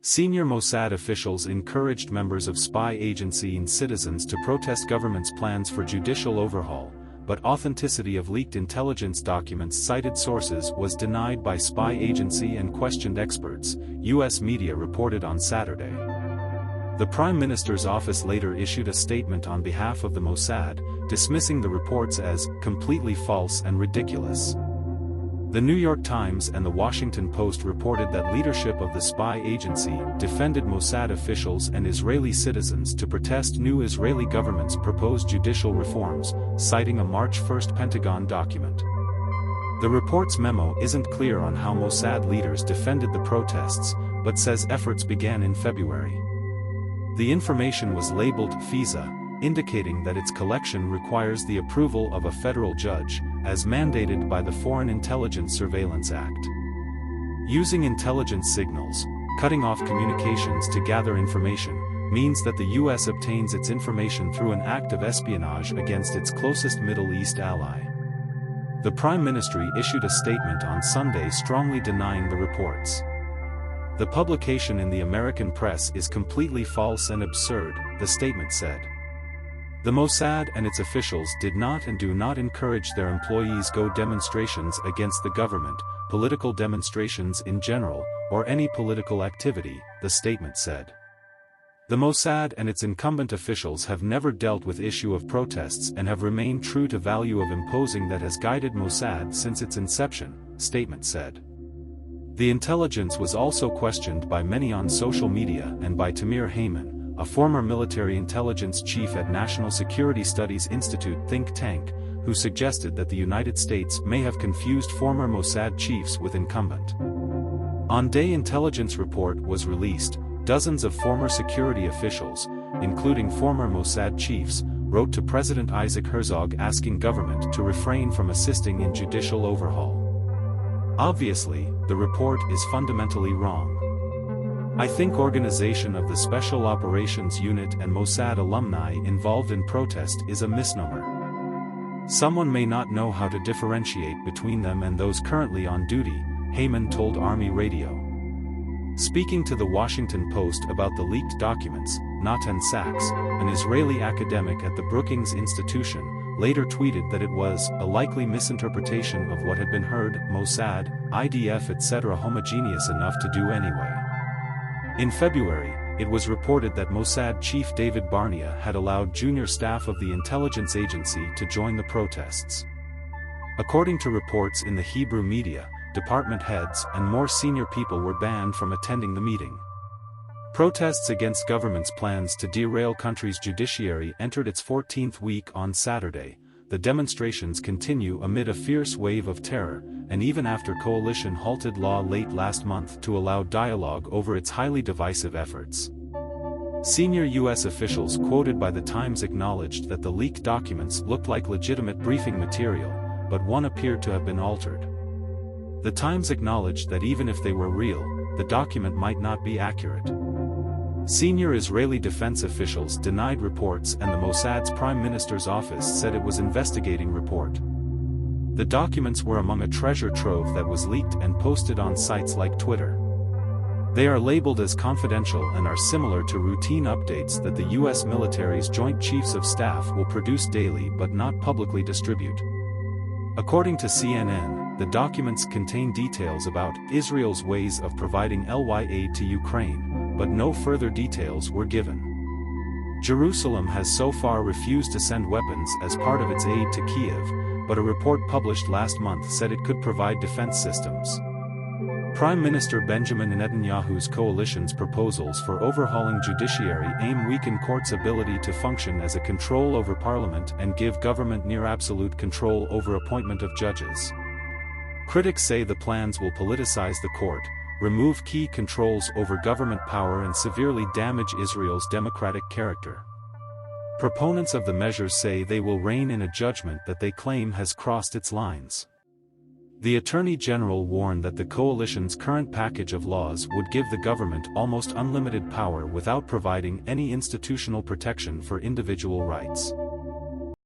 Senior Mossad officials encouraged members of spy agency and citizens to protest government's plans for judicial overhaul, but authenticity of leaked intelligence documents cited sources was denied by spy agency and questioned experts, U.S. media reported on Saturday. The Prime Minister's office later issued a statement on behalf of the Mossad, dismissing the reports as completely false and ridiculous. The New York Times and the Washington Post reported that leadership of the spy agency defended Mossad officials and Israeli citizens to protest new Israeli government's proposed judicial reforms, citing a March 1 Pentagon document. The report's memo isn't clear on how Mossad leaders defended the protests, but says efforts began in February. The information was labeled FISA, indicating that its collection requires the approval of a federal judge, as mandated by the Foreign Intelligence Surveillance Act. Using intelligence signals, cutting off communications to gather information, means that the U.S. obtains its information through an act of espionage against its closest Middle East ally. The Prime Ministry issued a statement on Sunday strongly denying the reports. The publication in the American press is completely false and absurd, the statement said. The Mossad and its officials did not and do not encourage their employees go demonstrations against the government, political demonstrations in general, or any political activity, the statement said. The Mossad and its incumbent officials have never dealt with issue of protests and have remained true to value of imposing that has guided Mossad since its inception, statement said. The intelligence was also questioned by many on social media and by Tamir Heyman, a former military intelligence chief at National Security Studies Institute think tank, who suggested that the United States may have confused former Mossad chiefs with incumbent. On day intelligence report was released, dozens of former security officials, including former Mossad chiefs, wrote to President Isaac Herzog asking government to refrain from assisting in judicial overhaul. Obviously, the report is fundamentally wrong. I think organization of the Special Operations Unit and Mossad alumni involved in protest is a misnomer. Someone may not know how to differentiate between them and those currently on duty, Heyman told Army Radio. Speaking to the Washington Post about the leaked documents, Natan Sachs, an Israeli academic at the Brookings Institution, later tweeted that it was a likely misinterpretation of what had been heard, Mossad, IDF etc. homogeneous enough to do anyway. In February, it was reported that Mossad chief David Barnea had allowed junior staff of the intelligence agency to join the protests. According to reports in the Hebrew media, department heads and more senior people were banned from attending the meeting. Protests against government's plans to derail country's judiciary entered its 14th week on Saturday. The demonstrations continue amid a fierce wave of terror, and even after coalition halted law late last month to allow dialogue over its highly divisive efforts. Senior U.S. officials quoted by the Times acknowledged that the leaked documents looked like legitimate briefing material, but one appeared to have been altered. The Times acknowledged that even if they were real, the document might not be accurate. Senior Israeli defense officials denied reports and the Mossad's Prime Minister's office said it was investigating report. The documents were among a treasure trove that was leaked and posted on sites like Twitter. They are labeled as confidential and are similar to routine updates that the U.S. military's Joint Chiefs of Staff will produce daily but not publicly distribute. According to CNN, the documents contain details about Israel's ways of providing aid to Ukraine, but no further details were given. Jerusalem has so far refused to send weapons as part of its aid to Kiev, but a report published last month said it could provide defense systems. Prime Minister Benjamin Netanyahu's coalition's proposals for overhauling judiciary aim weaken courts' ability to function as a control over parliament and give government near-absolute control over appointment of judges. Critics say the plans will politicize the court, remove key controls over government power and severely damage Israel's democratic character. Proponents of the measures say they will rein in a judgment that they claim has crossed its lines. The Attorney General warned that the coalition's current package of laws would give the government almost unlimited power without providing any institutional protection for individual rights.